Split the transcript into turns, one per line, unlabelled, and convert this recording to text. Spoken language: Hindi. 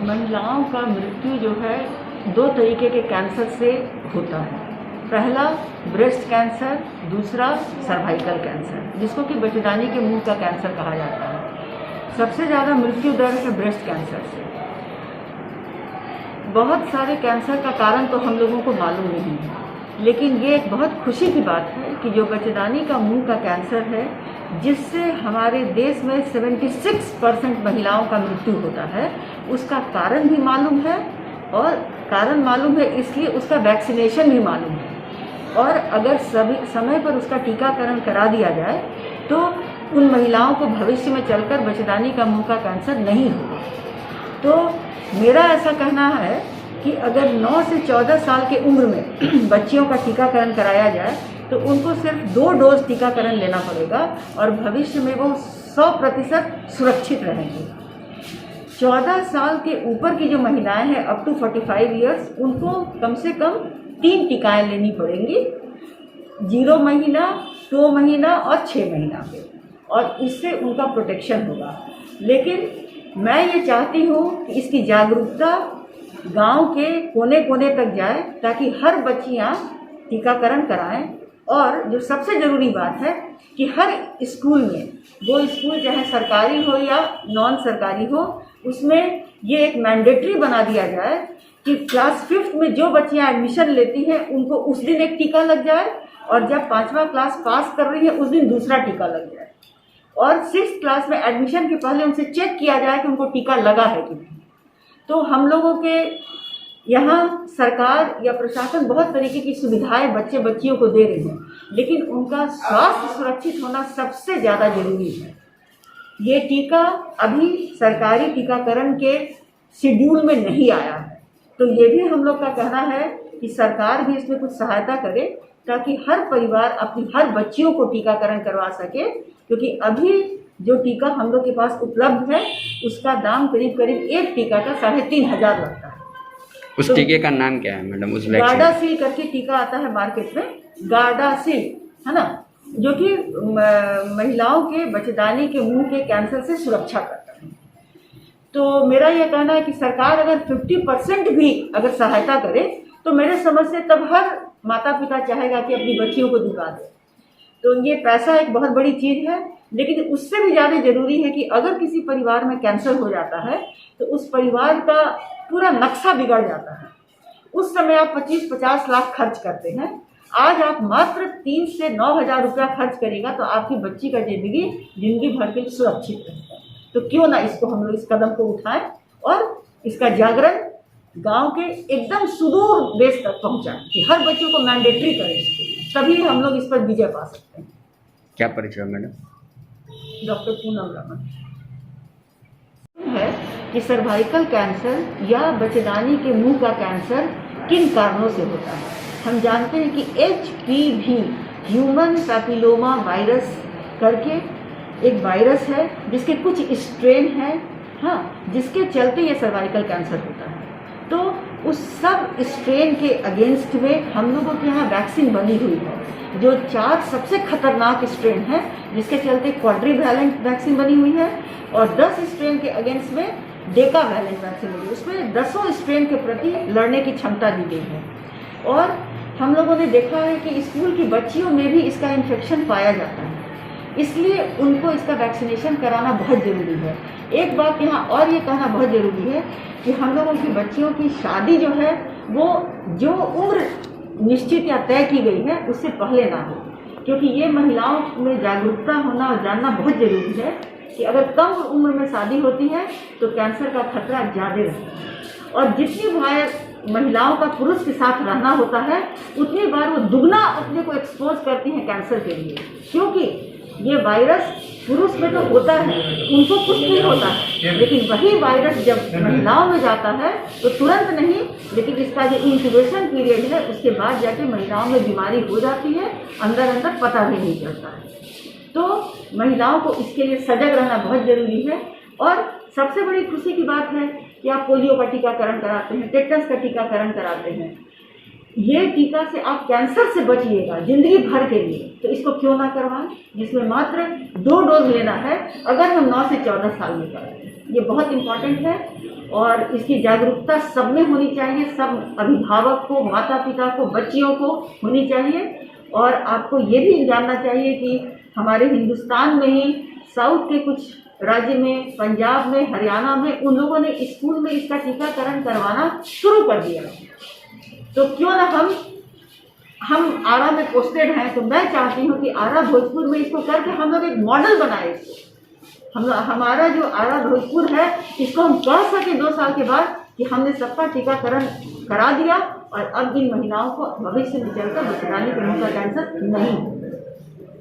महिलाओं का मृत्यु जो है दो तरीके के कैंसर से होता है। पहला ब्रेस्ट कैंसर, दूसरा सर्वाइकल कैंसर, जिसको कि बच्चेदानी के मुंह का कैंसर कहा जाता है। सबसे ज़्यादा मृत्यु दर है ब्रेस्ट कैंसर से। बहुत सारे कैंसर का कारण तो हम लोगों को मालूम नहीं है, लेकिन ये एक बहुत खुशी की बात है कि जो बच्चेदानी का मुंह का कैंसर है, जिससे हमारे देश में 76% महिलाओं का मृत्यु होता है, उसका कारण भी मालूम है। और कारण मालूम है इसलिए उसका वैक्सीनेशन भी मालूम है। और अगर सभी समय पर उसका टीकाकरण करा दिया जाए तो उन महिलाओं को भविष्य में चलकर बच्चेदानी का मुंह का कैंसर नहीं होगा। तो मेरा ऐसा कहना है कि अगर 9 से 14 साल के उम्र में बच्चियों का टीकाकरण कराया जाए तो उनको सिर्फ 2 डोज टीकाकरण लेना पड़ेगा और भविष्य में वो 100% सुरक्षित रहेंगे। 14 साल के ऊपर की जो महिलाएं हैं अप टू 45 ईयर्स, उनको कम से कम 3 टीकाएँ लेनी पड़ेंगी, 0 महीना, 2 महीना और 6 महीना पे, और इससे उनका प्रोटेक्शन होगा। लेकिन मैं ये चाहती हूँ कि इसकी जागरूकता गांव के कोने कोने तक जाए ताकि हर बच्चियाँ टीकाकरण कराएं। और जो सबसे ज़रूरी बात है कि हर स्कूल में, वो स्कूल चाहे सरकारी हो या नॉन सरकारी हो, उसमें ये एक मैंडेटरी बना दिया जाए कि क्लास 5th में जो बच्चियाँ एडमिशन लेती हैं उनको उस दिन एक टीका लग जाए, और जब 5वां क्लास पास कर रही है उस दिन दूसरा टीका लग जाए, और 6th क्लास में एडमिशन के पहले उनसे चेक किया जाए कि उनको टीका लगा है कि नहीं। तो हम लोगों के यहाँ सरकार या प्रशासन बहुत तरीके की सुविधाएं बच्चे बच्चियों को दे रही हैं, लेकिन उनका स्वास्थ्य सुरक्षित होना सबसे ज़्यादा जरूरी है। ये टीका अभी सरकारी टीकाकरण के शेड्यूल में नहीं आया है, तो ये भी हम लोग का कहना है कि सरकार भी इसमें कुछ सहायता करे ताकि हर परिवार अपनी हर बच्चियों को टीकाकरण करवा सके, क्योंकि अभी जो टीका हम लोग के पास उपलब्ध है उसका दाम करीब करीब एक टीका का 3,500 लगता है।
उस टीके का नाम क्या है मैडम? उस वैक्सीन
गार्डासिल करके टीका आता है मार्केट में, गार्डासिल है ना, जो कि महिलाओं के बच्चेदानी के मुंह के कैंसर से सुरक्षा करता है। तो मेरा यह कहना है कि सरकार अगर 50% भी अगर सहायता करे तो मेरे समझ से तब हर माता पिता चाहेगा कि अपनी बच्चियों को दिलवा दे। तो ये पैसा एक बहुत बड़ी चीज़ है, लेकिन उससे भी ज़्यादा ज़रूरी है कि अगर किसी परिवार में कैंसर हो जाता है तो उस परिवार का पूरा नक्शा बिगड़ जाता है। उस समय आप 25-50 लाख खर्च करते हैं, आज आप मात्र 3 से 9 हज़ार रुपया खर्च करेगा तो आपकी बच्ची का जिंदगी भर के लिए सुरक्षित रहेगा। तो क्यों ना इसको हम लोग इस कदम को उठाएं और इसका जागरण गांव के एकदम सुदूर देश तक पहुंचाएं कि हर बच्चों को मैंडेटरी करें इसको, तभी हम लोग इस पर विजय पा सकते हैं।
क्या परिचय मैडम?
डॉक्टर पूनम रमन है कि सर्वाइकल कैंसर या बच्चेदानी के मुंह का कैंसर किन कारणों से होता है। हम जानते हैं कि HPV ह्यूमन पैपिलोमा वायरस करके एक वायरस है जिसके कुछ स्ट्रेन हैं, हाँ, जिसके चलते ये सर्वाइकल कैंसर होता है। तो उस सब स्ट्रेन के अगेंस्ट में हम लोगों के यहाँ वैक्सीन बनी हुई है, जो 4 सबसे खतरनाक स्ट्रेन है जिसके चलते क्वाड्रीवैलेंट वैक्सीन बनी हुई है, और 10 स्ट्रेन के अगेंस्ट में डेकावैलेंट वैक्सीन बनी है। उसमें 10 स्ट्रेन के प्रति लड़ने की क्षमता दी गई है। और हम लोगों ने देखा है कि स्कूल की बच्चियों में भी इसका इन्फेक्शन पाया जाता है, इसलिए उनको इसका वैक्सीनेशन कराना बहुत ज़रूरी है। एक बात यहाँ और ये कहना बहुत ज़रूरी है कि हम लोगों की बच्चियों की शादी जो है वो जो उम्र निश्चित या तय की गई है उससे पहले ना हो, क्योंकि ये महिलाओं में जागरूकता होना और जानना बहुत ज़रूरी है कि अगर कम उम्र में शादी होती है तो कैंसर का खतरा ज़्यादा रहता है, और जितनी बार महिलाओं का पुरुष के साथ रहना होता है उतनी बार वो दुगना अपने को एक्सपोज करती हैं कैंसर के लिए, क्योंकि ये वायरस पुरुष में तो होता है, उनको कुछ नहीं होता है, लेकिन वही वायरस जब महिलाओं में जाता है तो तुरंत नहीं, लेकिन इसका जो इंक्यूबेशन पीरियड है उसके बाद जाके महिलाओं में बीमारी हो जाती है, अंदर अंदर पता भी नहीं चलता है। तो महिलाओं को इसके लिए सजग रहना बहुत ज़रूरी है। और सबसे बड़ी खुशी की बात है कि आप पोलियो का टीकाकरण कराते हैं, टेटनस का टीकाकरण कराते हैं। ये टीका से आप कैंसर से बचिएगा जिंदगी भर के लिए, तो इसको क्यों ना करवाएं, जिसमें मात्र 2 डोज लेना है अगर हम 9 से 14 साल में कराएं। ये बहुत इम्पॉर्टेंट है। और इसकी जागरूकता सब में होनी चाहिए, सब अभिभावक को, माता पिता को, बच्चियों को होनी चाहिए। और आपको ये भी जानना चाहिए कि हमारे हिंदुस्तान में ही साउथ के कुछ राज्य में, पंजाब में, हरियाणा में, उन लोगों ने स्कूल में इसका टीकाकरण करवाना शुरू कर दिया। तो क्यों ना हम आरा में पोस्टेड हैं, तो मैं चाहती हूँ कि आरा भोजपुर में इसको करके हम लोग एक मॉडल बनाए इसको। हमारा जो आरा भोजपुर है, इसको हम कह सके 2 साल के बाद कि हमने सबका टीकाकरण करा दिया और अब इन महिलाओं को भविष्य में चलकर बच्चेदानी के मुंह का कैंसर नहीं।